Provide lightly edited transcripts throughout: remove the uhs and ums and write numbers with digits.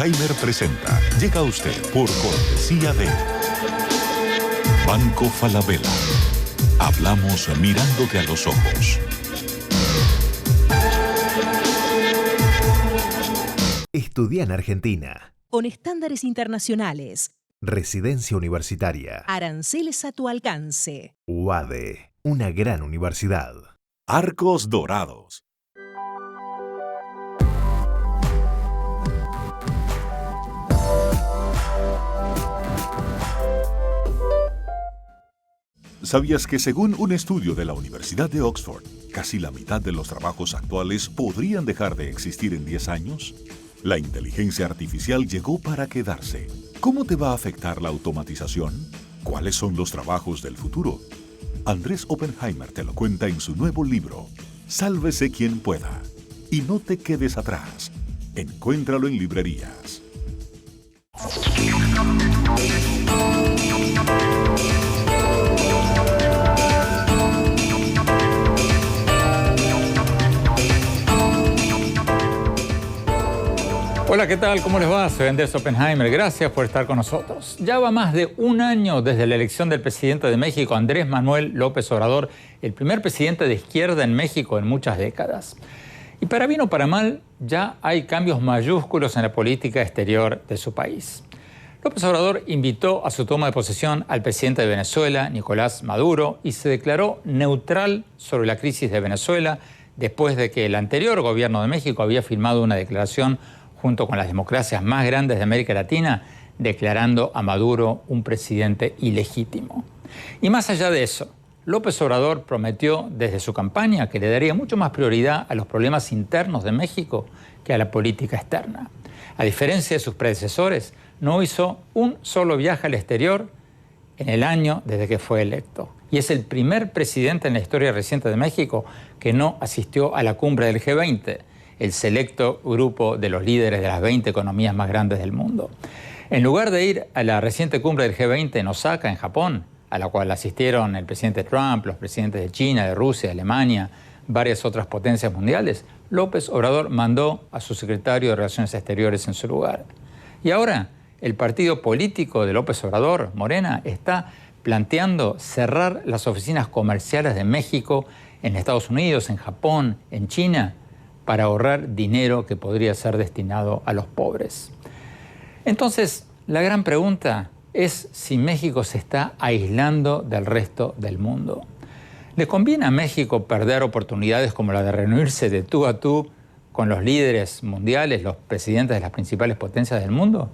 Heimer presenta. Llega a usted por cortesía de Banco Falabella. Hablamos mirándote a los ojos. Estudia en Argentina. Con estándares internacionales. Residencia universitaria. Aranceles a tu alcance. UADE, una gran universidad. Arcos Dorados. ¿Sabías que según un estudio de la Universidad de Oxford, casi la mitad de los trabajos actuales podrían dejar de existir en 10 años? La inteligencia artificial llegó para quedarse. ¿Cómo te va a afectar la automatización? ¿Cuáles son los trabajos del futuro? Andrés Oppenheimer te lo cuenta en su nuevo libro, Sálvese quien pueda. Y no te quedes atrás. Encuéntralo en librerías. Hola, ¿qué tal? ¿Cómo les va? Soy Andrés Oppenheimer. Gracias por estar con nosotros. Ya va más de un año desde la elección del presidente de México, Andrés Manuel López Obrador, el primer presidente de izquierda en México en muchas décadas. Y para bien o para mal, ya hay cambios mayúsculos en la política exterior de su país. López Obrador invitó a su toma de posesión al presidente de Venezuela, Nicolás Maduro, y se declaró neutral sobre la crisis de Venezuela después de que el anterior gobierno de México había firmado una declaración junto con las democracias más grandes de América Latina, declarando a Maduro un presidente ilegítimo. Y más allá de eso, López Obrador prometió desde su campaña que le daría mucho más prioridad a los problemas internos de México que a la política externa. A diferencia de sus predecesores, no hizo un solo viaje al exterior en el año desde que fue electo. Y es el primer presidente en la historia reciente de México que no asistió a la cumbre del G20, el selecto grupo de los líderes de las 20 economías más grandes del mundo. En lugar de ir a la reciente cumbre del G20 en Osaka, en Japón, a la cual asistieron el presidente Trump, los presidentes de China, de Rusia, de Alemania, varias otras potencias mundiales, López Obrador mandó a su secretario de Relaciones Exteriores en su lugar. Y ahora, el partido político de López Obrador, Morena, está planteando cerrar las oficinas comerciales de México en Estados Unidos, en Japón, en China, para ahorrar dinero que podría ser destinado a los pobres. Entonces, la gran pregunta es si México se está aislando del resto del mundo. ¿Le conviene a México perder oportunidades como la de reunirse de tú a tú con los líderes mundiales, los presidentes de las principales potencias del mundo?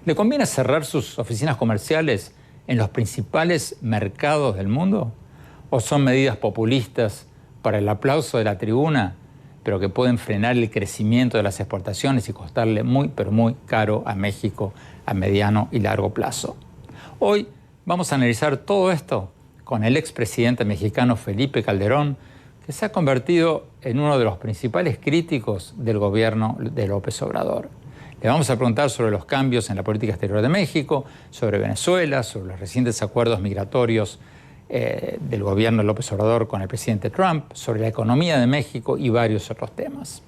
¿Le conviene cerrar sus oficinas comerciales en los principales mercados del mundo? ¿O son medidas populistas para el aplauso de la tribuna, pero que pueden frenar el crecimiento de las exportaciones y costarle muy, pero muy caro a México a mediano y largo plazo? Hoy vamos a analizar todo esto con el expresidente mexicano Felipe Calderón, que se ha convertido en uno de los principales críticos del gobierno de López Obrador. Le vamos a preguntar sobre los cambios en la política exterior de México, sobre Venezuela, sobre los recientes acuerdos migratorios del gobierno de López Obrador con el presidente Trump, sobre la economía de México y varios otros temas.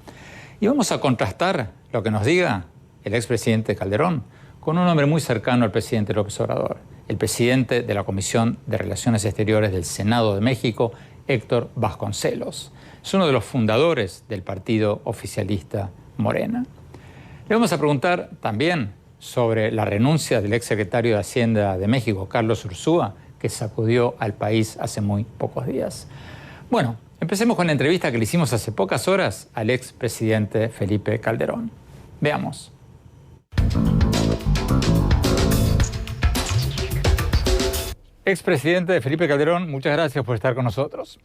Y vamos a contrastar lo que nos diga el expresidente Calderón con un hombre muy cercano al presidente López Obrador, el presidente de la Comisión de Relaciones Exteriores del Senado de México, Héctor Vasconcelos. Es uno de los fundadores del partido oficialista Morena. Le vamos a preguntar también sobre la renuncia del exsecretario de Hacienda de México, Carlos Ursúa, que sacudió al país hace muy pocos días. Bueno, empecemos con la entrevista que le hicimos hace pocas horas al expresidente Felipe Calderón. Veamos. Expresidente Felipe Calderón, muchas gracias por estar con nosotros.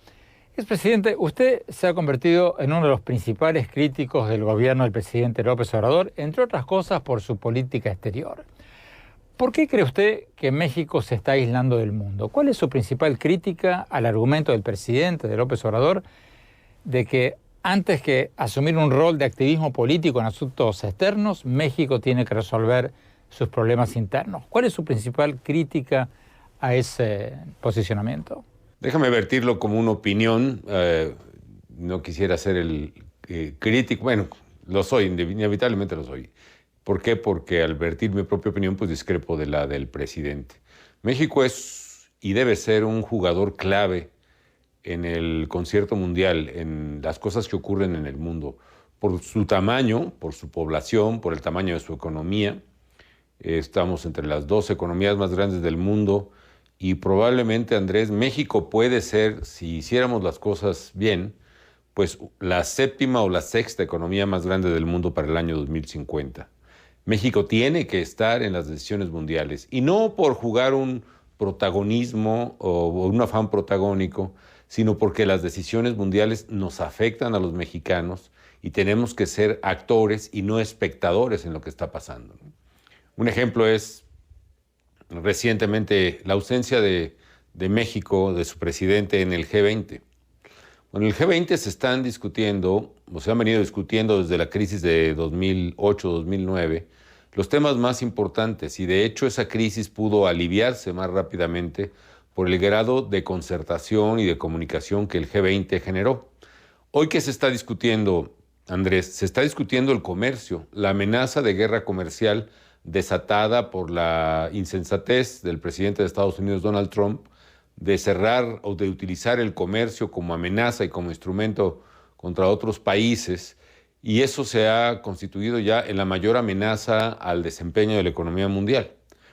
Expresidente, usted se ha convertido en uno de los principales críticos del gobierno del presidente López Obrador, entre otras cosas por su política exterior. ¿Por qué cree usted que México se está aislando del mundo? ¿Cuál es su principal crítica al argumento del presidente de López Obrador de que antes que asumir un rol de activismo político en asuntos externos, México tiene que resolver sus problemas internos? ¿Cuál es su principal crítica a ese posicionamiento? Déjame vertirlo como una opinión. No quisiera ser el crítico. Bueno, lo soy, inevitablemente lo soy. ¿Por qué? Porque al vertir mi propia opinión, pues discrepo de la del presidente. México es y debe ser un jugador clave en el concierto mundial, en las cosas que ocurren en el mundo, por su tamaño, por su población, por el tamaño de su economía. Estamos entre las 2 economías más grandes del mundo y probablemente, Andrés, México puede ser, si hiciéramos las cosas bien, pues la 7ª o la 6ª economía más grande del mundo para el año 2050. México tiene que estar en las decisiones mundiales y no por jugar un protagonismo o un afán protagónico, sino porque las decisiones mundiales nos afectan a los mexicanos y tenemos que ser actores y no espectadores en lo que está pasando. Un ejemplo es recientemente la ausencia de México, de su presidente en el G20. Bueno, el G20 se están discutiendo, o se han venido discutiendo desde la crisis de 2008-2009, los temas más importantes, y de hecho esa crisis pudo aliviarse más rápidamente por el grado de concertación y de comunicación que el G20 generó. Hoy, ¿qué se está discutiendo, Andrés? Se está discutiendo el comercio, la amenaza de guerra comercial desatada por la insensatez del presidente de Estados Unidos, Donald Trump, de cerrar o de utilizar el comercio como amenaza y como instrumento contra otros países, y eso se ha constituido ya en la mayor amenaza al desempeño de la economía mundial.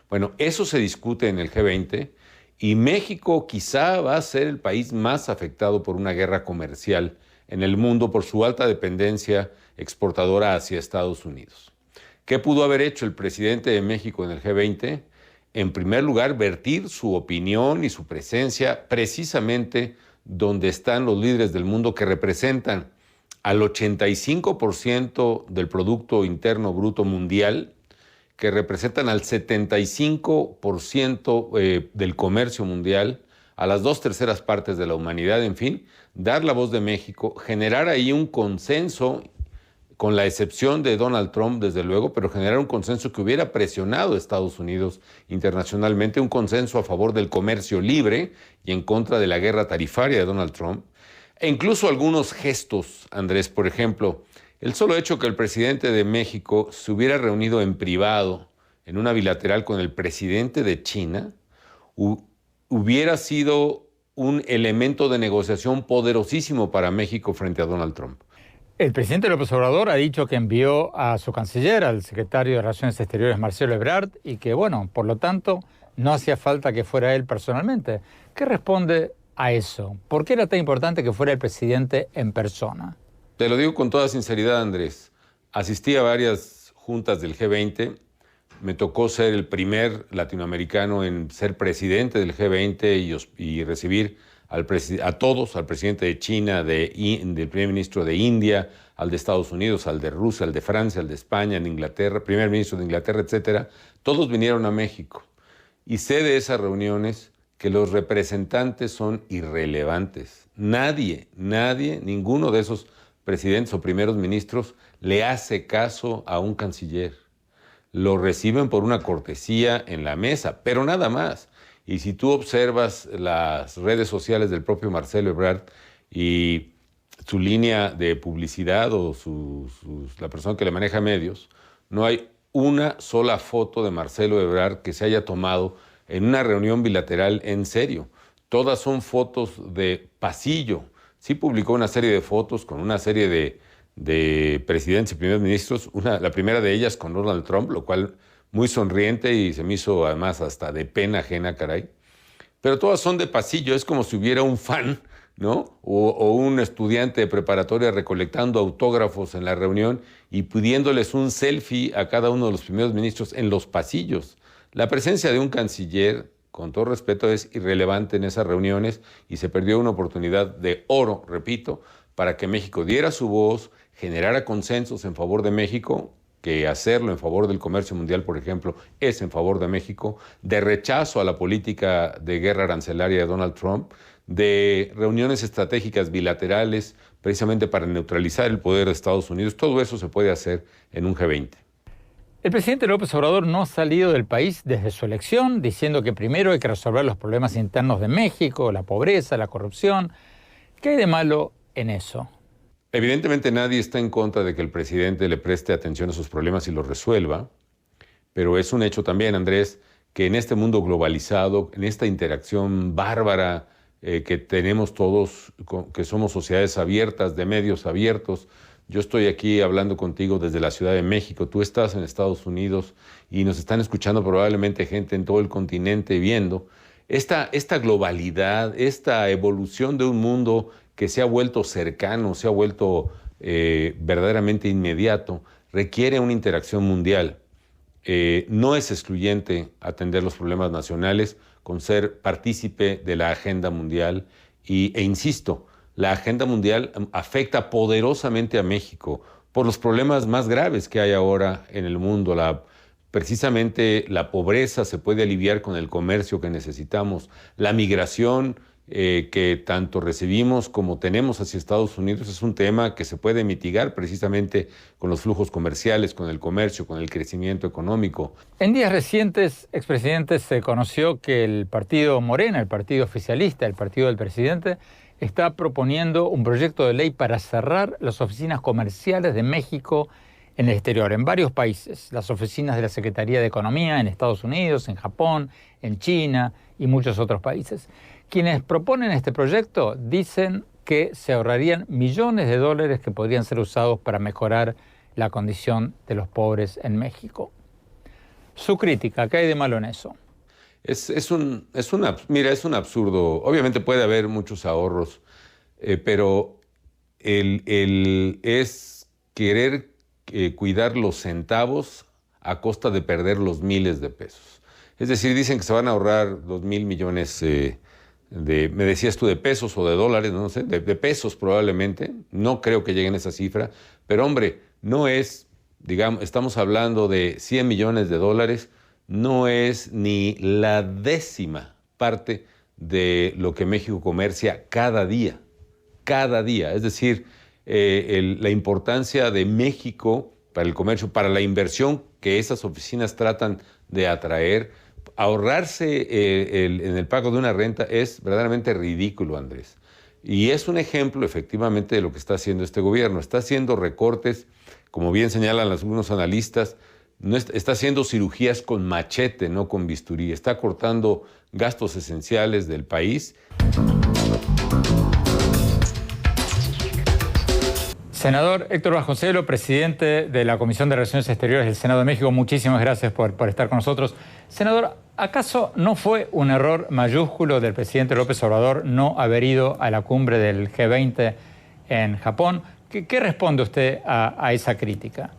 Bueno, eso se discute en el G20 y México quizá va a ser el país más afectado por una guerra comercial en el mundo por su alta dependencia exportadora hacia Estados Unidos. ¿Qué pudo haber hecho el presidente de México en el G20? En primer lugar, vertir su opinión y su presencia precisamente donde están los líderes del mundo que representan al 85% del Producto Interno Bruto Mundial, que representan al 75% del comercio mundial, a las 2/3 partes de la humanidad, en fin, dar la voz de México, generar ahí un consenso, con la excepción de Donald Trump, desde luego, pero generar un consenso que hubiera presionado a Estados Unidos internacionalmente, un consenso a favor del comercio libre y en contra de la guerra tarifaria de Donald Trump, e incluso algunos gestos, Andrés, por ejemplo, el solo hecho que el presidente de México se hubiera reunido en privado, en una bilateral con el presidente de China, hubiera sido un elemento de negociación poderosísimo para México frente a Donald Trump. El presidente López Obrador ha dicho que envió a su canciller, al secretario de Relaciones Exteriores, Marcelo Ebrard, y que, bueno, por lo tanto, no hacía falta que fuera él personalmente. ¿Qué responde a eso? ¿Por qué era tan importante que fuera el presidente en persona? Te lo digo con toda sinceridad, Andrés. Asistí a varias juntas del G20. Me tocó ser el primer latinoamericano en ser presidente del G20 y recibir a todos, al presidente de China, del primer ministro de India, al de Estados Unidos, al de Rusia, al de Francia, al de España, de Inglaterra, primer ministro de Inglaterra, etcétera. Todos vinieron a México. Y sé de esas reuniones que los representantes son irrelevantes. Nadie, ninguno de esos presidentes o primeros ministros le hace caso a un canciller. Lo reciben por una cortesía en la mesa, pero nada más. Y si tú observas las redes sociales del propio Marcelo Ebrard y su línea de publicidad o la persona que le maneja medios, no hay una sola foto de Marcelo Ebrard que se haya tomado en una reunión bilateral en serio. Todas son fotos de pasillo. Sí publicó una serie de fotos con una serie de presidentes y primeros ministros, la primera de ellas con Donald Trump, lo cual muy sonriente y se me hizo además hasta de pena ajena, caray. Pero todas son de pasillo, es como si hubiera un fan, ¿no? O un estudiante de preparatoria recolectando autógrafos en la reunión y pidiéndoles un selfie a cada uno de los primeros ministros en los pasillos. La presencia de un canciller, con todo respeto, es irrelevante en esas reuniones y se perdió una oportunidad de oro, repito, para que México diera su voz, generara consensos en favor de México, que hacerlo en favor del comercio mundial, por ejemplo, es en favor de México, de rechazo a la política de guerra arancelaria de Donald Trump, de reuniones estratégicas bilaterales, precisamente para neutralizar el poder de Estados Unidos. Todo eso se puede hacer en un G20. El presidente López Obrador no ha salido del país desde su elección, diciendo que primero hay que resolver los problemas internos de México, la pobreza, la corrupción. ¿Qué hay de malo en eso? Evidentemente nadie está en contra de que el presidente le preste atención a sus problemas y los resuelva, pero es un hecho también, Andrés, que en este mundo globalizado, en esta interacción bárbara que tenemos todos, que somos sociedades abiertas, de medios abiertos. Yo estoy aquí hablando contigo desde la Ciudad de México, tú estás en Estados Unidos y nos están escuchando probablemente gente en todo el continente viendo. Esta globalidad, esta evolución de un mundo que se ha vuelto cercano, se ha vuelto verdaderamente inmediato, requiere una interacción mundial. No es excluyente atender los problemas nacionales con ser partícipe de la agenda mundial e insisto, la agenda mundial afecta poderosamente a México por los problemas más graves que hay ahora en el mundo. Precisamente la pobreza se puede aliviar con el comercio que necesitamos. La migración que tanto recibimos como tenemos hacia Estados Unidos es un tema que se puede mitigar precisamente con los flujos comerciales, con el comercio, con el crecimiento económico. En días recientes, expresidentes, se conoció que el partido Morena, el partido oficialista, el partido del presidente, está proponiendo un proyecto de ley para cerrar las oficinas comerciales de México en el exterior, en varios países. Las oficinas de la Secretaría de Economía en Estados Unidos, en Japón, en China y muchos otros países. Quienes proponen este proyecto dicen que se ahorrarían millones de dólares que podrían ser usados para mejorar la condición de los pobres en México. Su crítica, ¿qué hay de malo en eso? Es un absurdo. Obviamente puede haber muchos ahorros, pero es querer cuidar los centavos a costa de perder los miles de pesos. Es decir, dicen que se van a ahorrar 2,000 millones me decías tú, de pesos o de dólares, no sé, de pesos probablemente. No creo que lleguen a esa cifra, pero hombre, no es, digamos, estamos hablando de 100 millones de dólares, no es ni la 10ª parte de lo que México comercia cada día. Cada día. Es decir, la importancia de México para el comercio, para la inversión que esas oficinas tratan de atraer, ahorrarse en el pago de una renta es verdaderamente ridículo, Andrés. Y es un ejemplo, efectivamente, de lo que está haciendo este gobierno. Está haciendo recortes, como bien señalan algunos analistas, está haciendo cirugías con machete, no con bisturí. Está cortando gastos esenciales del país. Senador Héctor Vasconcelos, presidente de la Comisión de Relaciones Exteriores del Senado de México, muchísimas gracias por estar con nosotros. Senador, ¿acaso no fue un error mayúsculo del presidente López Obrador no haber ido a la cumbre del G20 en Japón? ¿Qué responde usted a esa crítica?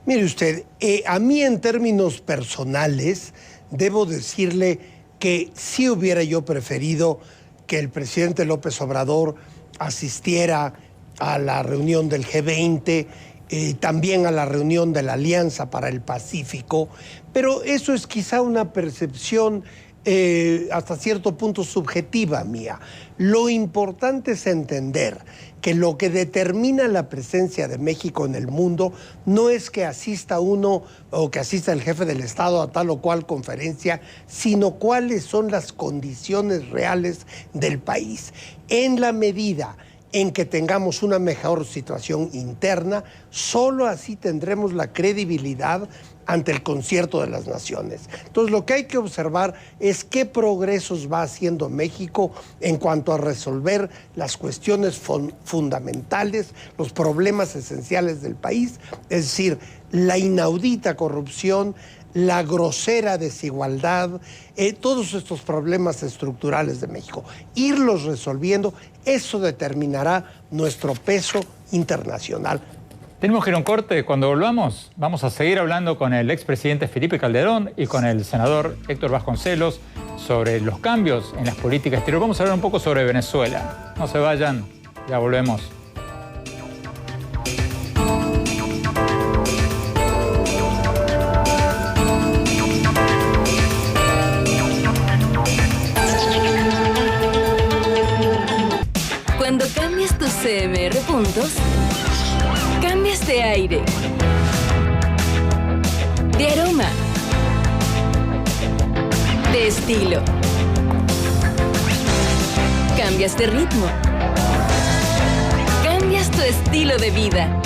Mire usted, a mí en términos personales debo decirle que sí hubiera yo preferido que el presidente López Obrador asistiera a la reunión del G20, también a la reunión de la Alianza para el Pacífico, pero eso es quizá una percepción hasta cierto punto subjetiva mía. Lo importante es entender que lo que determina la presencia de México en el mundo no es que asista uno o que asista el jefe del Estado a tal o cual conferencia, sino cuáles son las condiciones reales del país. En la medida en que tengamos una mejor situación interna, solo así tendremos la credibilidad ante el concierto de las naciones. Entonces, lo que hay que observar es qué progresos va haciendo México en cuanto a resolver las cuestiones fundamentales, los problemas esenciales del país, es decir, la inaudita corrupción, la grosera desigualdad, todos estos problemas estructurales de México. Irlos resolviendo, eso determinará nuestro peso internacional. Tenemos que ir a un corte. Cuando volvamos, vamos a seguir hablando con el expresidente Felipe Calderón y con el senador Héctor Vasconcelos sobre los cambios en las políticas exteriores. Vamos a hablar un poco sobre Venezuela. No se vayan, ya volvemos. Cuando cambias tus CMR puntos, cambias de aire, de aroma, de estilo. cambias de ritmo. Cambias tu estilo de vida.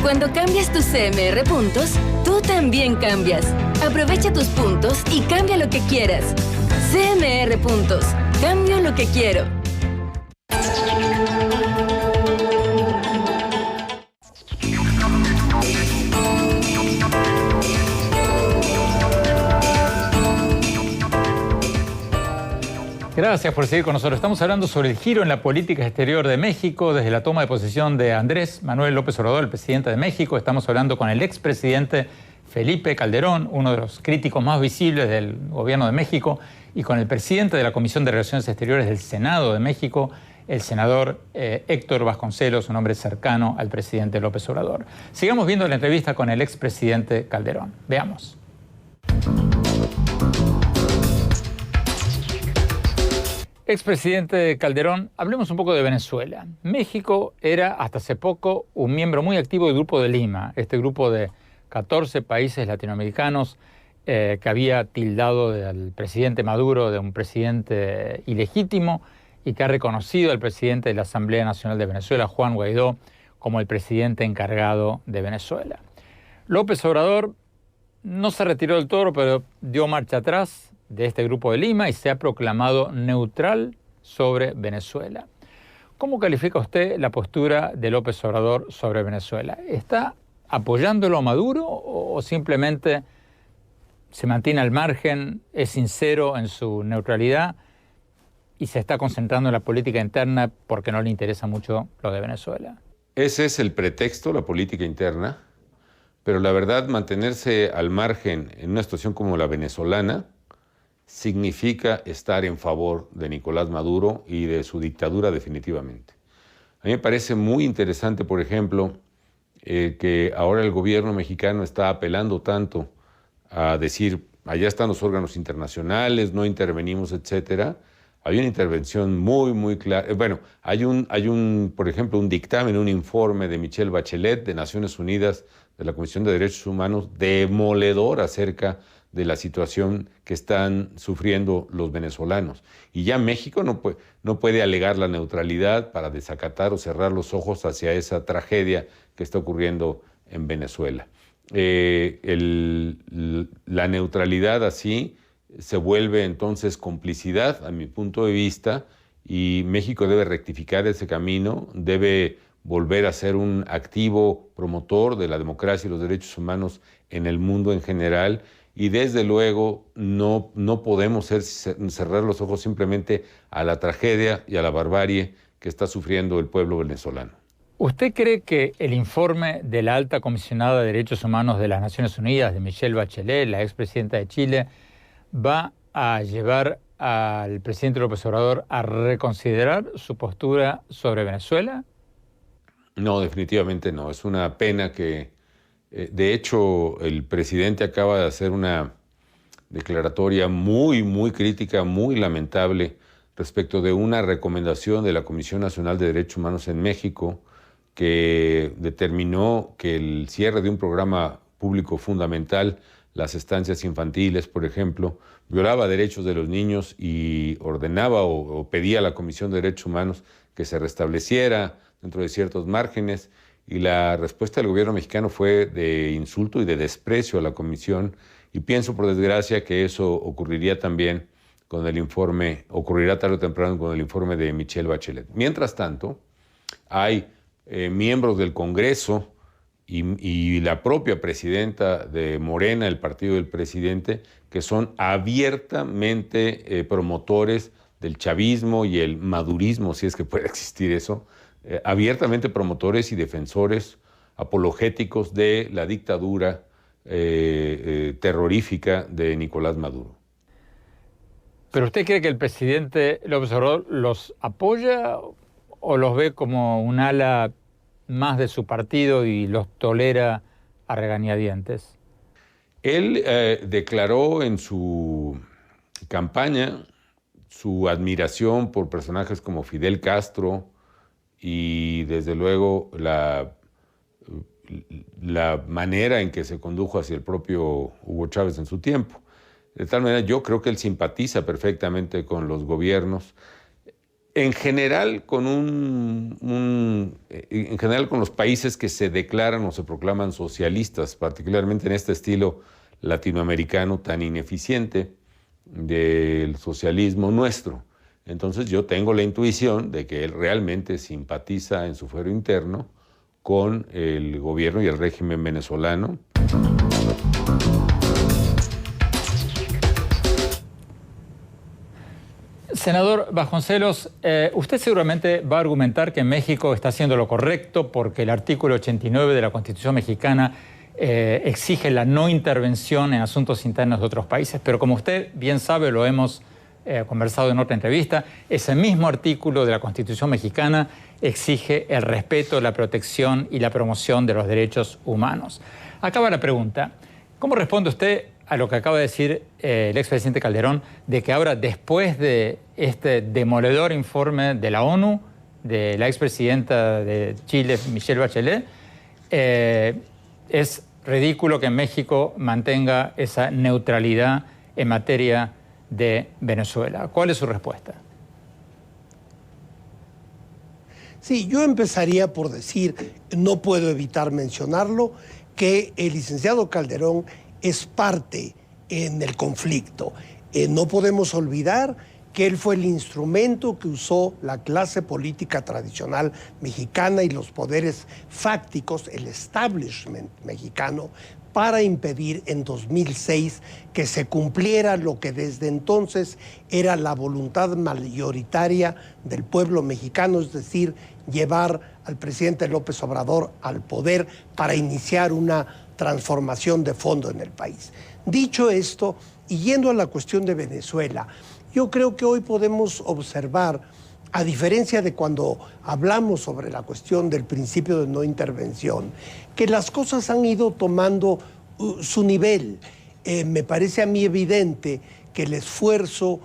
Cuando cambias tus CMR puntos, tú también cambias. Aprovecha tus puntos y cambia lo que quieras. CMR puntos. Cambio lo que quiero. Gracias por seguir con nosotros. Estamos hablando sobre el giro en la política exterior de México desde la toma de posesión de Andrés Manuel López Obrador, el presidente de México. Estamos hablando con el expresidente Felipe Calderón, uno de los críticos más visibles del gobierno de México, y con el presidente de la Comisión de Relaciones Exteriores del Senado de México, el senador Héctor Vasconcelos, un hombre cercano al presidente López Obrador. Sigamos viendo la entrevista con el expresidente Calderón. Veamos. Expresidente Calderón, hablemos un poco de Venezuela. México era hasta hace poco un miembro muy activo del Grupo de Lima, este grupo de 14 países latinoamericanos que había tildado al presidente Maduro de un presidente ilegítimo y que ha reconocido al presidente de la Asamblea Nacional de Venezuela, Juan Guaidó, como el presidente encargado de Venezuela. López Obrador no se retiró del todo, pero dio marcha atrás de este Grupo de Lima y se ha proclamado neutral sobre Venezuela. ¿Cómo califica usted la postura de López Obrador sobre Venezuela? ¿Está apoyándolo a Maduro o simplemente se mantiene al margen, es sincero en su neutralidad y se está concentrando en la política interna porque no le interesa mucho lo de Venezuela? Ese es el pretexto, la política interna, pero la verdad, mantenerse al margen en una situación como la venezolana significa estar en favor de Nicolás Maduro y de su dictadura definitivamente. A mí me parece muy interesante, por ejemplo, que ahora el gobierno mexicano está apelando tanto a decir, allá están los órganos internacionales, no intervenimos, etcétera. Hay una intervención muy clara. Bueno, hay por ejemplo, un dictamen, un informe de Michelle Bachelet de Naciones Unidas, de la Comisión de Derechos Humanos, demoledor acerca de la situación que están sufriendo los venezolanos. Y ya México no puede alegar la neutralidad para desacatar o cerrar los ojos hacia esa tragedia que está ocurriendo en Venezuela. La neutralidad así se vuelve entonces complicidad, a mi punto de vista, y México debe rectificar ese camino, debe volver a ser un activo promotor de la democracia y los derechos humanos en el mundo en general. Y desde luego no podemos cerrar los ojos simplemente a la tragedia y a la barbarie que está sufriendo el pueblo venezolano. ¿Usted cree que el informe de la alta comisionada de Derechos Humanos de las Naciones Unidas, de Michelle Bachelet, la expresidenta de Chile, va a llevar al presidente López Obrador a reconsiderar su postura sobre Venezuela? No, definitivamente no. Es una pena que... de hecho, el presidente acaba de hacer una declaratoria muy crítica, muy lamentable respecto de una recomendación de la Comisión Nacional de Derechos Humanos en México que determinó que el cierre de un programa público fundamental, las estancias infantiles, por ejemplo, violaba derechos de los niños y ordenaba o pedía a la Comisión de Derechos Humanos que se restableciera dentro de ciertos márgenes. Y la respuesta del gobierno mexicano fue de insulto y de desprecio a la comisión. Y pienso, por desgracia, que eso ocurriría también con el informe, ocurrirá tarde o temprano con el informe de Michelle Bachelet. Mientras tanto, hay miembros del Congreso y la propia presidenta de Morena, el partido del presidente, que son abiertamente promotores del chavismo y el madurismo, si es que puede existir eso, abiertamente promotores y defensores apologéticos de la dictadura terrorífica de Nicolás Maduro. ¿Pero usted cree que el presidente López Obrador los apoya o los ve como un ala más de su partido y los tolera a regañadientes? Él declaró en su campaña su admiración por personajes como Fidel Castro y desde luego la manera en que se condujo hacia el propio Hugo Chávez en su tiempo. De tal manera, yo creo que él simpatiza perfectamente con los gobiernos. En general, en general con los países que se declaran o se proclaman socialistas, particularmente en este estilo latinoamericano tan ineficiente del socialismo nuestro. Entonces yo tengo la intuición de que él realmente simpatiza en su fuero interno con el gobierno y el régimen venezolano. Senador Vasconcelos, usted seguramente va a argumentar que México está haciendo lo correcto porque el artículo 89 de la Constitución mexicana exige la no intervención en asuntos internos de otros países, pero como usted bien sabe, lo hemos conversado en otra entrevista, ese mismo artículo de la Constitución mexicana exige el respeto, la protección y la promoción de los derechos humanos. Acaba la pregunta. ¿Cómo responde usted a lo que acaba de decir el expresidente Calderón, de que ahora, después de este demoledor informe de la ONU, de la expresidenta de Chile, Michelle Bachelet, es ridículo que México mantenga esa neutralidad en materia de Venezuela? ¿Cuál es su respuesta? Sí, yo empezaría por decir, no puedo evitar mencionarlo, que el licenciado Calderón es parte en el conflicto. No podemos olvidar que él fue el instrumento que usó la clase política tradicional mexicana y los poderes fácticos, el establishment mexicano, para impedir en 2006 que se cumpliera lo que desde entonces era la voluntad mayoritaria del pueblo mexicano, es decir, llevar al presidente López Obrador al poder para iniciar una transformación de fondo en el país. Dicho esto, y yendo a la cuestión de Venezuela, yo creo que hoy podemos observar, a diferencia de cuando hablamos sobre la cuestión del principio de no intervención, que las cosas han ido tomando su nivel. Me parece a mí evidente que el esfuerzo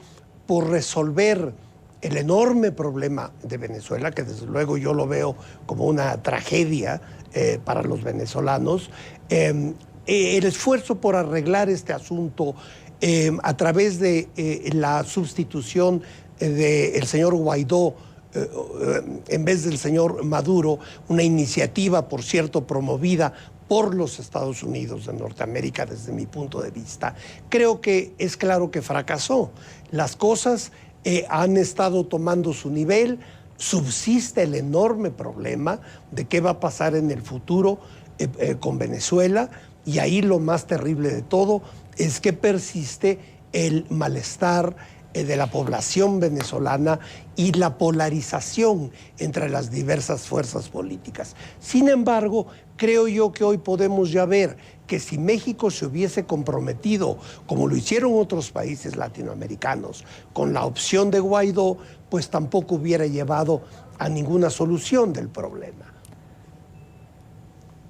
por resolver el enorme problema de Venezuela, que desde luego yo lo veo como una tragedia para los venezolanos, el esfuerzo por arreglar este asunto a través de la sustitución del señor Guaidó en vez del señor Maduro, una iniciativa, por cierto, promovida por los Estados Unidos de Norteamérica desde mi punto de vista, creo que es claro que fracasó. Las cosas han estado tomando su nivel, subsiste el enorme problema de qué va a pasar en el futuro con Venezuela, y ahí lo más terrible de todo es que persiste el malestar de la población venezolana y la polarización entre las diversas fuerzas políticas. Sin embargo, creo yo que hoy podemos ya ver que si México se hubiese comprometido, como lo hicieron otros países latinoamericanos, con la opción de Guaidó, pues tampoco hubiera llevado a ninguna solución del problema.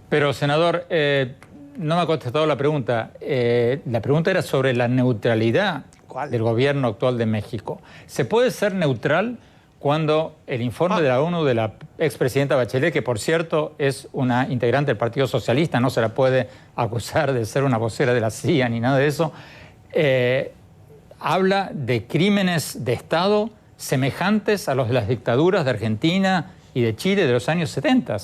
Pero, senador, no me ha contestado la pregunta. La pregunta era sobre la neutralidad del gobierno actual de México. ¿Se puede ser neutral cuando el informe de la ONU de la expresidenta Bachelet, que por cierto es una integrante del Partido Socialista, no se la puede acusar de ser una vocera de la CIA ni nada de eso, habla de crímenes de Estado semejantes a los de las dictaduras de Argentina y de Chile de los años 70?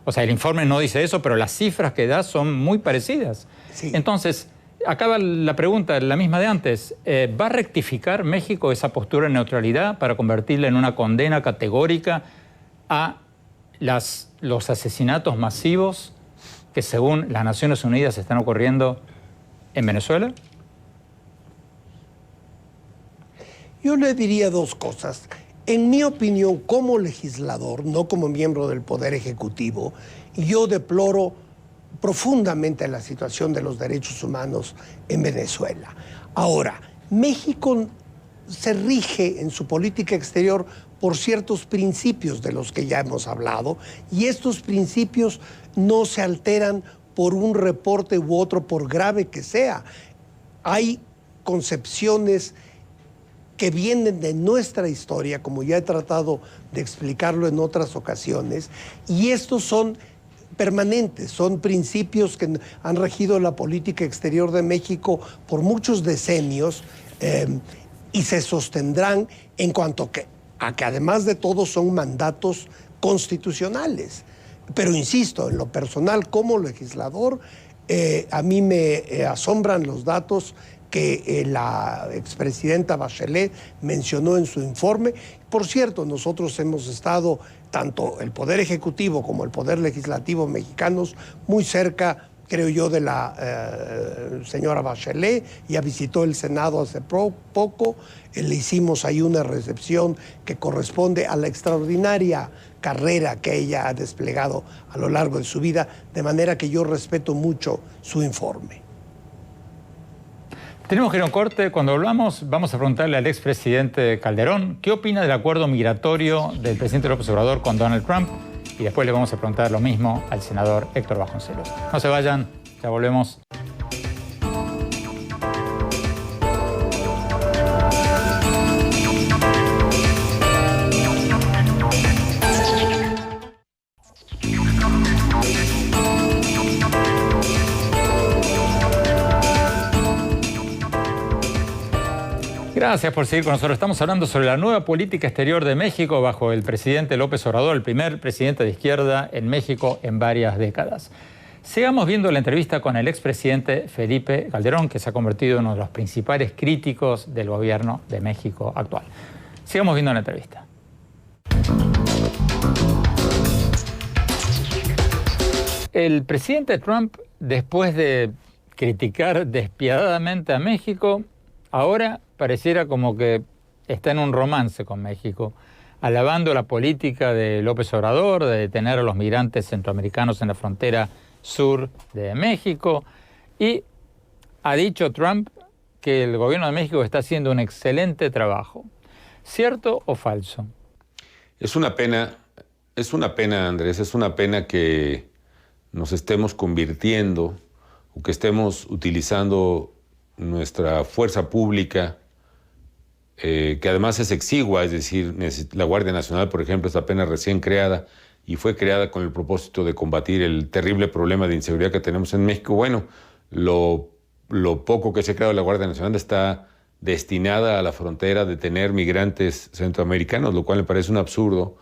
O sea, el informe no dice eso, pero las cifras que da son muy parecidas. Sí. Entonces, acaba la pregunta, la misma de antes. ¿Va a rectificar México esa postura de neutralidad para convertirla en una condena categórica a los asesinatos masivos que, según las Naciones Unidas, están ocurriendo en Venezuela? Yo le diría dos cosas. En mi opinión, como legislador, no como miembro del Poder Ejecutivo, yo deploro profundamente la situación de los derechos humanos en Venezuela. Ahora, México se rige en su política exterior por ciertos principios de los que ya hemos hablado, y estos principios no se alteran por un reporte u otro, por grave que sea. Hay concepciones que vienen de nuestra historia, como ya he tratado de explicarlo en otras ocasiones, y estos son permanentes, son principios que han regido la política exterior de México por muchos decenios y se sostendrán en cuanto que a que además de todo son mandatos constitucionales. Pero insisto, en lo personal como legislador, a mí me asombran los datos que la expresidenta Bachelet mencionó en su informe. Por cierto, nosotros hemos estado, tanto el Poder Ejecutivo como el Poder Legislativo mexicanos, muy cerca, creo yo, de la señora Bachelet. Ya visitó el Senado hace poco, le hicimos ahí una recepción que corresponde a la extraordinaria carrera que ella ha desplegado a lo largo de su vida, de manera que yo respeto mucho su informe. Tenemos que ir a un corte. Cuando volvamos, vamos a preguntarle al expresidente Calderón qué opina del acuerdo migratorio del presidente López Obrador con Donald Trump. Y después le vamos a preguntar lo mismo al senador Héctor Vasconcelos. No se vayan, ya volvemos. Gracias por seguir con nosotros. Estamos hablando sobre la nueva política exterior de México bajo el presidente López Obrador, el primer presidente de izquierda en México en varias décadas. Sigamos viendo la entrevista con el expresidente Felipe Calderón, que se ha convertido en uno de los principales críticos del gobierno de México actual. Sigamos viendo la entrevista. El presidente Trump, después de criticar despiadadamente a México, ahora pareciera como que está en un romance con México, alabando la política de López Obrador de detener a los migrantes centroamericanos en la frontera sur de México. Y ha dicho Trump que el gobierno de México está haciendo un excelente trabajo. ¿Cierto o falso? Es una pena, Andrés, es una pena que nos estemos convirtiendo o que estemos utilizando nuestra fuerza pública, que además es exigua, es decir, la Guardia Nacional, por ejemplo, es apenas recién creada y fue creada con el propósito de combatir el terrible problema de inseguridad que tenemos en México. Bueno, lo poco que se ha creado la Guardia Nacional está destinada a la frontera a detener migrantes centroamericanos, lo cual me parece un absurdo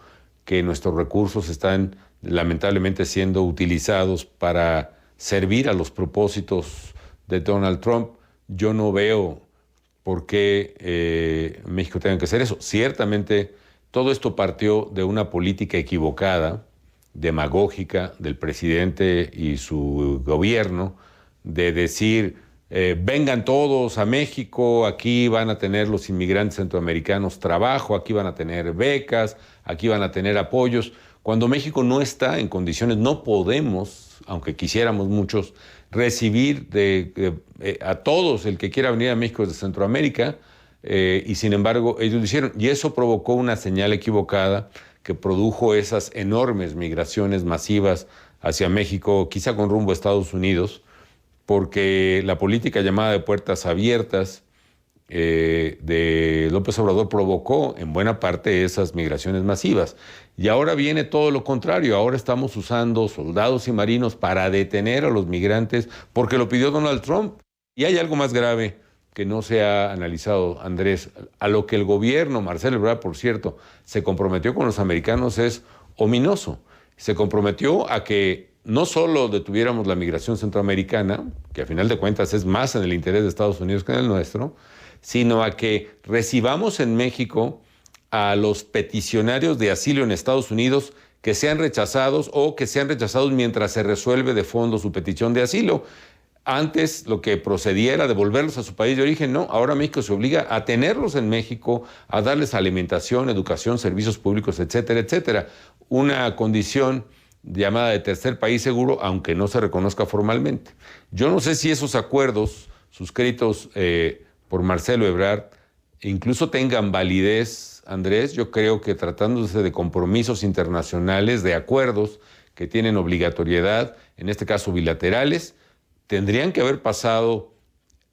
que nuestros recursos están lamentablemente siendo utilizados para servir a los propósitos de Donald Trump. Yo no veo por qué México tenga que hacer eso. Ciertamente, todo esto partió de una política equivocada, demagógica, del presidente y su gobierno, de decir, vengan todos a México, aquí van a tener los inmigrantes centroamericanos trabajo, aquí van a tener becas, aquí van a tener apoyos. Cuando México no está en condiciones, no podemos, aunque quisiéramos muchos, recibir a todos el que quiera venir a México desde Centroamérica, y sin embargo ellos lo hicieron. Y eso provocó una señal equivocada que produjo esas enormes migraciones masivas hacia México, quizá con rumbo a Estados Unidos, porque la política llamada de puertas abiertas de López Obrador provocó en buena parte esas migraciones masivas. Y ahora viene todo lo contrario, ahora estamos usando soldados y marinos para detener a los migrantes porque lo pidió Donald Trump. Y hay algo más grave que no se ha analizado, Andrés. A lo que el gobierno, Marcelo Ebrard, por cierto, se comprometió con los americanos es ominoso. Se comprometió a que no solo detuviéramos la migración centroamericana, que a final de cuentas es más en el interés de Estados Unidos que en el nuestro, sino a que recibamos en México a los peticionarios de asilo en Estados Unidos que sean rechazados o que sean rechazados mientras se resuelve de fondo su petición de asilo. Antes lo que procedía era devolverlos a su país de origen. No, ahora México se obliga a tenerlos en México, a darles alimentación, educación, servicios públicos, etcétera, etcétera. Una condición llamada de tercer país seguro, aunque no se reconozca formalmente. Yo no sé si esos acuerdos suscritos por Marcelo Ebrard incluso tengan validez, Andrés. Yo creo que tratándose de compromisos internacionales, de acuerdos que tienen obligatoriedad, en este caso bilaterales, tendrían que haber pasado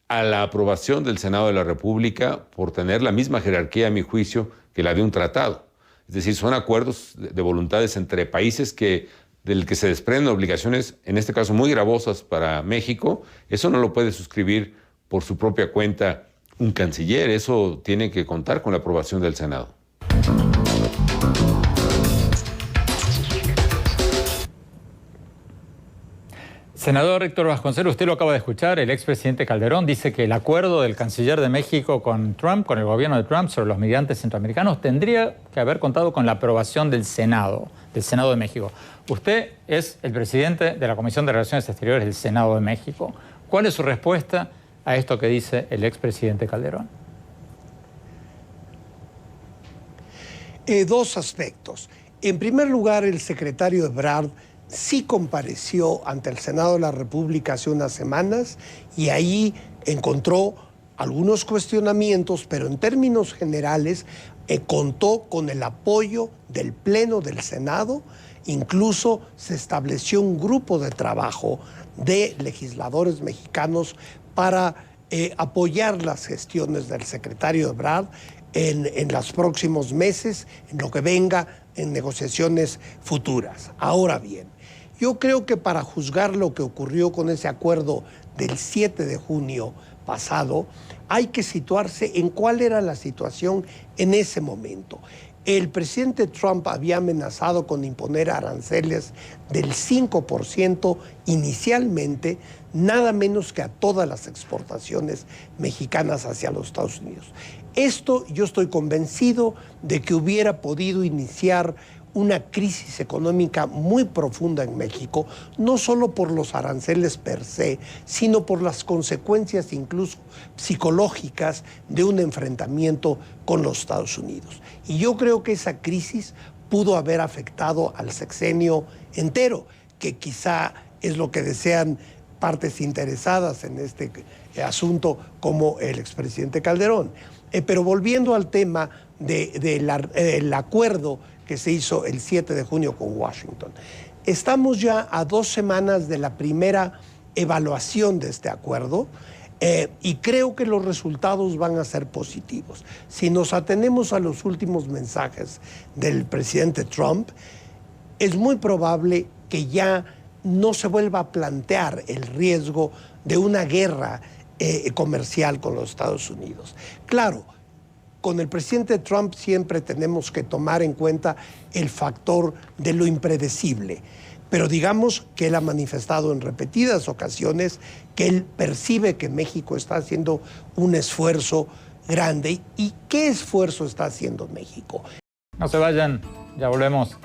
a la aprobación del Senado de la República por tener la misma jerarquía, a mi juicio, que la de un tratado. Es decir, son acuerdos de voluntades entre países del que se desprenden obligaciones, en este caso muy gravosas para México. Eso no lo puede suscribir por su propia cuenta un canciller, eso tiene que contar con la aprobación del Senado. Senador Héctor Vasconcelos, usted lo acaba de escuchar, el expresidente Calderón dice que el acuerdo del canciller de México con Trump, con el gobierno de Trump sobre los migrantes centroamericanos, tendría que haber contado con la aprobación del Senado de México. Usted es el presidente de la Comisión de Relaciones Exteriores del Senado de México. ¿Cuál es su respuesta a esto que dice el expresidente Calderón? Dos aspectos. En primer lugar, el secretario Ebrard sí compareció ante el Senado de la República hace unas semanas y ahí encontró algunos cuestionamientos, pero en términos generales contó con el apoyo del Pleno del Senado. Incluso se estableció un grupo de trabajo de legisladores mexicanos para apoyar las gestiones del secretario Ebrard en los próximos meses, en lo que venga en negociaciones futuras. Ahora bien, yo creo que para juzgar lo que ocurrió con ese acuerdo del 7 de junio pasado, hay que situarse en cuál era la situación en ese momento. El presidente Trump había amenazado con imponer aranceles del 5% inicialmente, nada menos que a todas las exportaciones mexicanas hacia los Estados Unidos. Esto yo estoy convencido de que hubiera podido iniciar una crisis económica muy profunda en México, no solo por los aranceles per se, sino por las consecuencias incluso psicológicas de un enfrentamiento con los Estados Unidos. Y yo creo que esa crisis pudo haber afectado al sexenio entero, que quizá es lo que desean partes interesadas en este asunto, como el expresidente Calderón. Pero volviendo al tema del acuerdo que se hizo el 7 de junio con Washington. Estamos ya a 2 semanas de la primera evaluación de este acuerdo y creo que los resultados van a ser positivos. Si nos atenemos a los últimos mensajes del presidente Trump, es muy probable que ya no se vuelva a plantear el riesgo de una guerra comercial con los Estados Unidos. Claro, con el presidente Trump siempre tenemos que tomar en cuenta el factor de lo impredecible, pero digamos que él ha manifestado en repetidas ocasiones que él percibe que México está haciendo un esfuerzo grande. ¿Y qué esfuerzo está haciendo México? No se vayan, ya volvemos.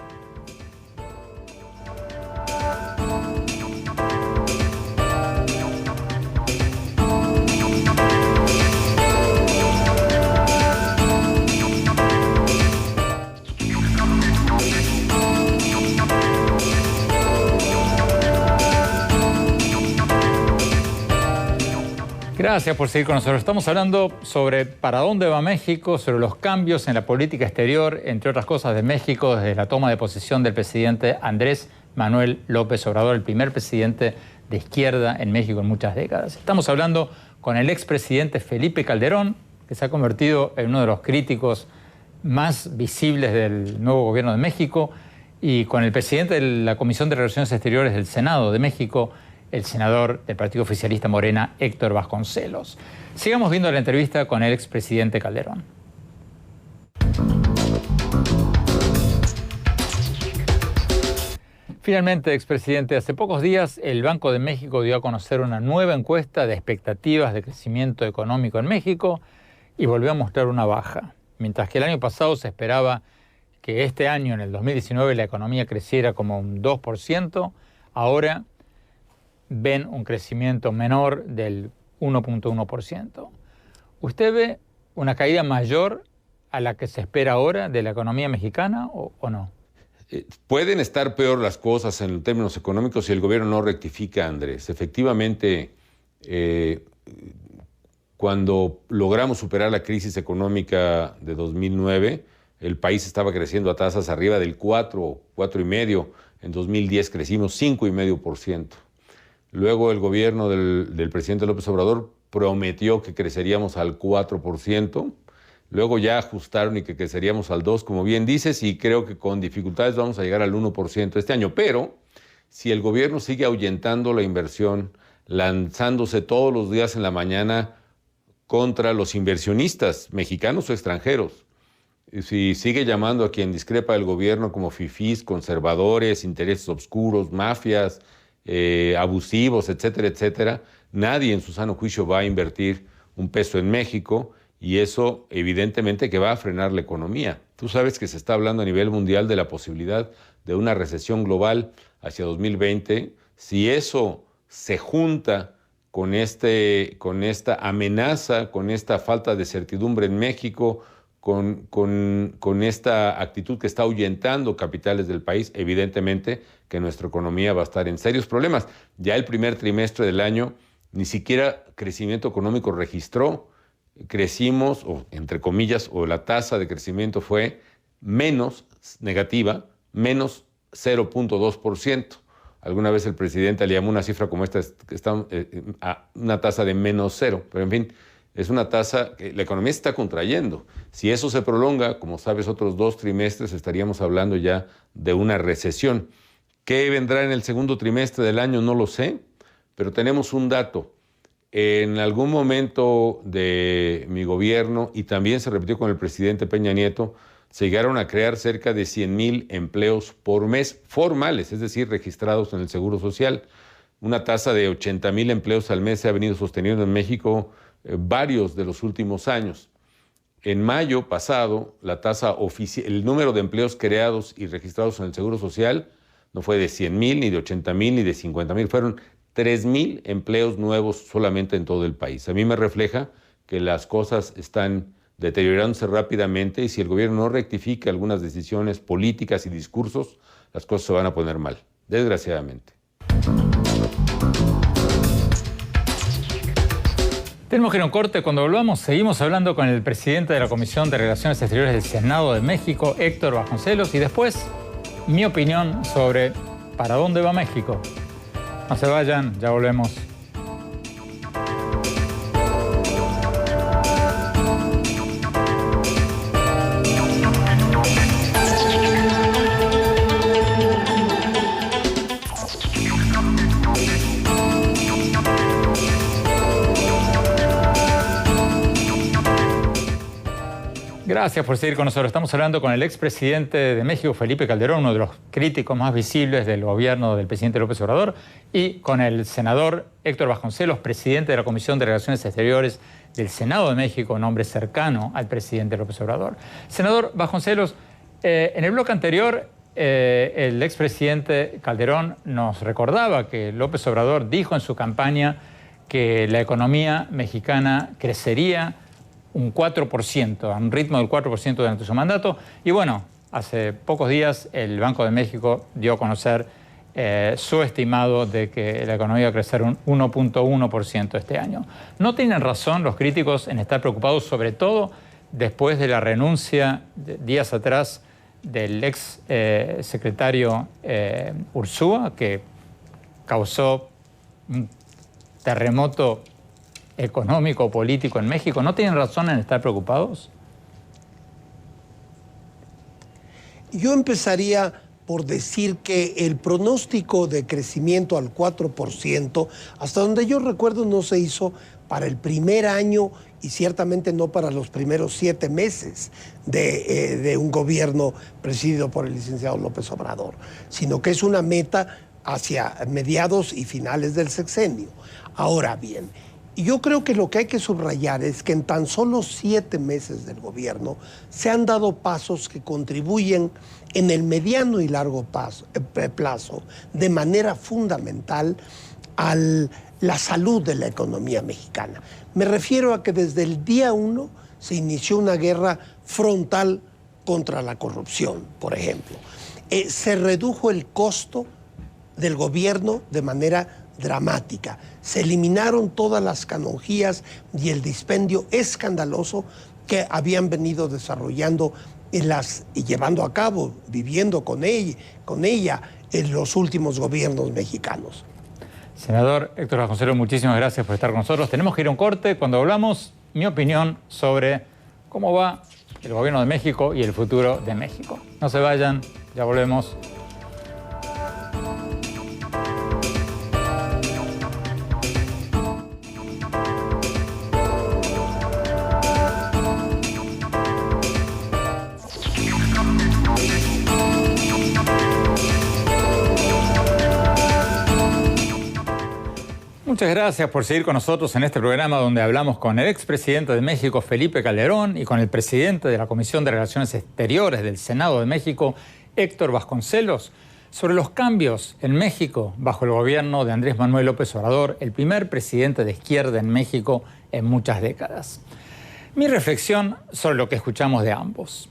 Gracias por seguir con nosotros. Estamos hablando sobre para dónde va México, sobre los cambios en la política exterior, entre otras cosas, de México desde la toma de posesión del presidente Andrés Manuel López Obrador, el primer presidente de izquierda en México en muchas décadas. Estamos hablando con el expresidente Felipe Calderón, que se ha convertido en uno de los críticos más visibles del nuevo gobierno de México, y con el presidente de la Comisión de Relaciones Exteriores del Senado de México, el senador del Partido Oficialista Morena, Héctor Vasconcelos. Sigamos viendo la entrevista con el expresidente Calderón. Finalmente, expresidente, hace pocos días el Banco de México dio a conocer una nueva encuesta de expectativas de crecimiento económico en México y volvió a mostrar una baja. Mientras que el año pasado se esperaba que este año, en el 2019, la economía creciera como un 2%, ahora ven un crecimiento menor del 1.1%. ¿Usted ve una caída mayor a la que se espera ahora de la economía mexicana o no? Pueden estar peor las cosas en términos económicos si el gobierno no rectifica, Andrés. Efectivamente, cuando logramos superar la crisis económica de 2009, el país estaba creciendo a tasas arriba del 4,5%. En 2010 crecimos 5,5%. Luego el gobierno del presidente López Obrador prometió que creceríamos al 4%. Luego ya ajustaron y que creceríamos al 2%, como bien dices, y creo que con dificultades vamos a llegar al 1% este año. Pero si el gobierno sigue ahuyentando la inversión, lanzándose todos los días en la mañana contra los inversionistas, mexicanos o extranjeros, Si sigue llamando a quien discrepa del gobierno como fifís, conservadores, intereses oscuros, mafias, abusivos, etcétera, etcétera, nadie en su sano juicio va a invertir un peso en México y eso evidentemente que va a frenar la economía. Tú sabes que se está hablando a nivel mundial de la posibilidad de una recesión global hacia 2020. Si eso se junta con esta amenaza, con esta falta de certidumbre en México, con esta actitud que está ahuyentando capitales del país, evidentemente que nuestra economía va a estar en serios problemas. Ya el primer trimestre del año ni siquiera crecimiento económico registró. Crecimos, o entre comillas, o la tasa de crecimiento fue menos negativa, menos 0.2%. Alguna vez el presidente le llamó una cifra como esta, a una tasa de menos 0, pero en fin, es una tasa que la economía se está contrayendo. Si eso se prolonga, como sabes, otros 2 trimestres, estaríamos hablando ya de una recesión. ¿Qué vendrá en el segundo trimestre del año? No lo sé, pero tenemos un dato. En algún momento de mi gobierno, y también se repitió con el presidente Peña Nieto, se llegaron a crear cerca de 100,000 empleos por mes formales, es decir, registrados en el Seguro Social. Una tasa de 80,000 empleos al mes se ha venido sosteniendo en México varios de los últimos años. En mayo pasado, la tasa el número de empleos creados y registrados en el Seguro Social no fue de 100,000, ni de 80,000, ni de 50,000, fueron 3,000 empleos nuevos solamente en todo el país. A mí me refleja que las cosas están deteriorándose rápidamente y si el gobierno no rectifica algunas decisiones políticas y discursos, las cosas se van a poner mal, desgraciadamente. Tenemos que ir a un corte. Cuando volvamos, seguimos hablando con el presidente de la Comisión de Relaciones Exteriores del Senado de México, Héctor Vasconcelos, y después mi opinión sobre para dónde va México. No se vayan, ya volvemos. Gracias por seguir con nosotros. Estamos hablando con el expresidente de México, Felipe Calderón, uno de los críticos más visibles del gobierno del presidente López Obrador, y con el senador Héctor Vasconcelos, presidente de la Comisión de Relaciones Exteriores del Senado de México, un hombre cercano al presidente López Obrador. Senador Vasconcelos, en el bloque anterior, el expresidente Calderón nos recordaba que López Obrador dijo en su campaña que la economía mexicana crecería un 4%, a un ritmo del 4% durante su mandato. Y bueno, hace pocos días el Banco de México dio a conocer su estimado de que la economía va a crecer un 1.1% este año. ¿No tienen razón los críticos en estar preocupados, sobre todo después de la renuncia días atrás del ex secretario Ursúa, que causó un terremoto económico o político en México? ¿No tienen razón en estar preocupados? Yo empezaría por decir que el pronóstico de crecimiento al 4%, hasta donde yo recuerdo, no se hizo para el primer año y ciertamente no para los primeros 7 meses de un gobierno presidido por el licenciado López Obrador, sino que es una meta hacia mediados y finales del sexenio. Ahora bien, yo creo que lo que hay que subrayar es que en tan solo 7 meses del gobierno se han dado pasos que contribuyen en el mediano y largo plazo de manera fundamental a la salud de la economía mexicana. Me refiero a que desde el día 1 se inició una guerra frontal contra la corrupción, por ejemplo. Se redujo el costo del gobierno de manera dramática. Se eliminaron todas las canonjías y el dispendio escandaloso que habían venido desarrollando y llevando a cabo, viviendo con ella en los últimos gobiernos mexicanos. Senador Héctor Vasconcelos, muchísimas gracias por estar con nosotros. Tenemos que ir a un corte. Cuando hablamos, mi opinión sobre cómo va el gobierno de México y el futuro de México. No se vayan, ya volvemos. Muchas gracias por seguir con nosotros en este programa donde hablamos con el expresidente de México, Felipe Calderón, y con el presidente de la Comisión de Relaciones Exteriores del Senado de México, Héctor Vasconcelos, sobre los cambios en México bajo el gobierno de Andrés Manuel López Obrador, el primer presidente de izquierda en México en muchas décadas. Mi reflexión sobre lo que escuchamos de ambos.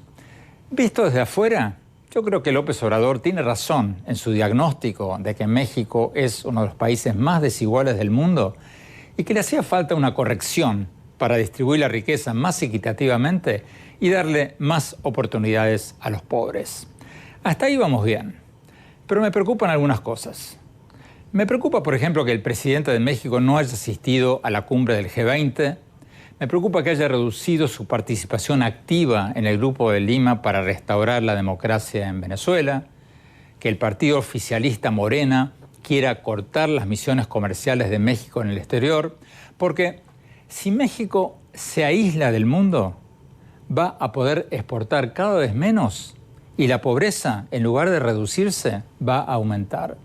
Visto desde afuera, yo creo que López Obrador tiene razón en su diagnóstico de que México es uno de los países más desiguales del mundo y que le hacía falta una corrección para distribuir la riqueza más equitativamente y darle más oportunidades a los pobres. Hasta ahí vamos bien, pero me preocupan algunas cosas. Me preocupa, por ejemplo, que el presidente de México no haya asistido a la cumbre del G20. Me preocupa que haya reducido su participación activa en el Grupo de Lima para restaurar la democracia en Venezuela, que el partido oficialista Morena quiera cortar las misiones comerciales de México en el exterior, porque si México se aísla del mundo, va a poder exportar cada vez menos y la pobreza, en lugar de reducirse, va a aumentar.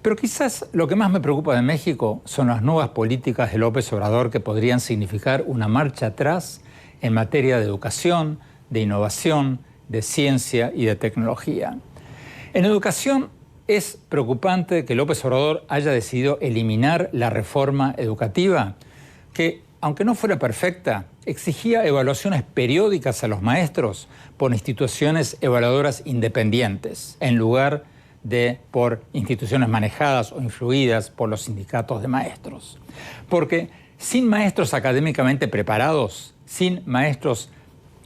Pero quizás lo que más me preocupa de México son las nuevas políticas de López Obrador que podrían significar una marcha atrás en materia de educación, de innovación, de ciencia y de tecnología. En educación es preocupante que López Obrador haya decidido eliminar la reforma educativa, que, aunque no fuera perfecta, exigía evaluaciones periódicas a los maestros por instituciones evaluadoras independientes, en lugar de por instituciones manejadas o influidas por los sindicatos de maestros. Porque sin maestros académicamente preparados, sin maestros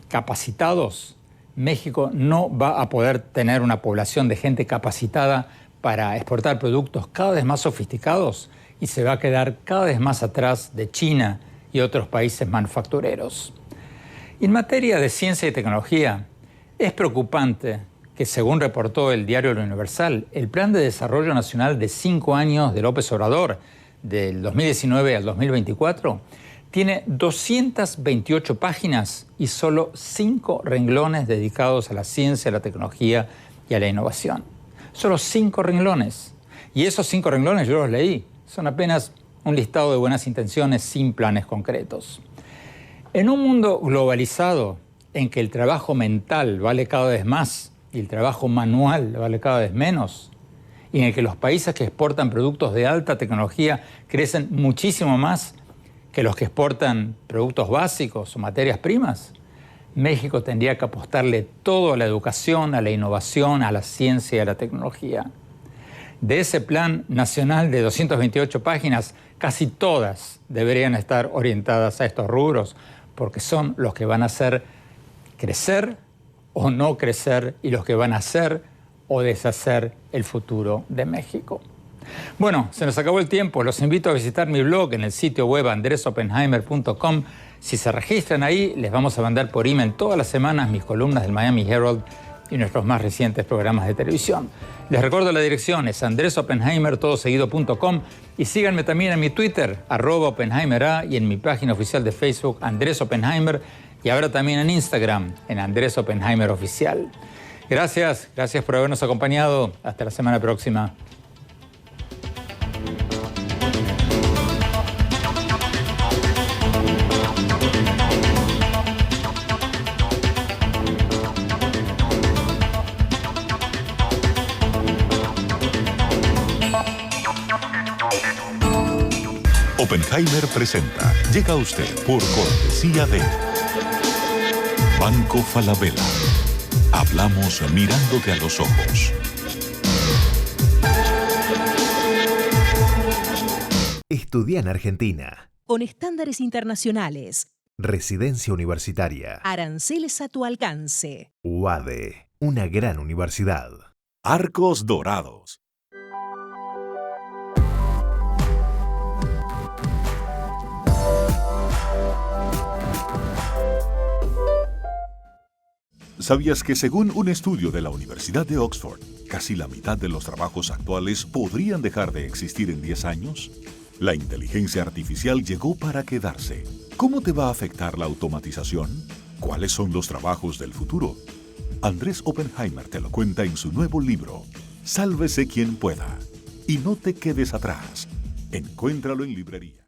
capacitados, México no va a poder tener una población de gente capacitada para exportar productos cada vez más sofisticados y se va a quedar cada vez más atrás de China y otros países manufactureros. En materia de ciencia y tecnología, es preocupante que, según reportó el diario La Universal, el Plan de Desarrollo Nacional de 5 años de López Obrador, del 2019 al 2024, tiene 228 páginas y solo 5 renglones dedicados a la ciencia, a la tecnología y a la innovación. Solo 5 renglones. Y esos 5 renglones yo los leí. Son apenas un listado de buenas intenciones sin planes concretos. En un mundo globalizado en que el trabajo mental vale cada vez más y el trabajo manual vale cada vez menos, y en el que los países que exportan productos de alta tecnología crecen muchísimo más que los que exportan productos básicos o materias primas, México tendría que apostarle todo a la educación, a la innovación, a la ciencia y a la tecnología. De ese plan nacional de 228 páginas, casi todas deberían estar orientadas a estos rubros, porque son los que van a hacer crecer o no crecer y los que van a hacer o deshacer el futuro de México. Bueno, se nos acabó el tiempo. Los invito a visitar mi blog en el sitio web andresopenheimer.com. Si se registran ahí, les vamos a mandar por email todas las semanas mis columnas del Miami Herald y nuestros más recientes programas de televisión. Les recuerdo la dirección, es andresopenheimer.com, y síganme también en mi Twitter, @OpenheimerA, y en mi página oficial de Facebook, Andrés Oppenheimer, y ahora también en Instagram, en Andrés Oppenheimer Oficial. Gracias por habernos acompañado. Hasta la semana próxima. Oppenheimer presenta. Llega a usted por cortesía de Banco Falabella. Hablamos mirándote a los ojos. Estudia en Argentina. Con estándares internacionales. Residencia universitaria. Aranceles a tu alcance. UADE, una gran universidad. Arcos Dorados. ¿Sabías que según un estudio de la Universidad de Oxford, casi la mitad de los trabajos actuales podrían dejar de existir en 10 años? La inteligencia artificial llegó para quedarse. ¿Cómo te va a afectar la automatización? ¿Cuáles son los trabajos del futuro? Andrés Oppenheimer te lo cuenta en su nuevo libro, Sálvese quien pueda. Y no te quedes atrás. Encuéntralo en librería.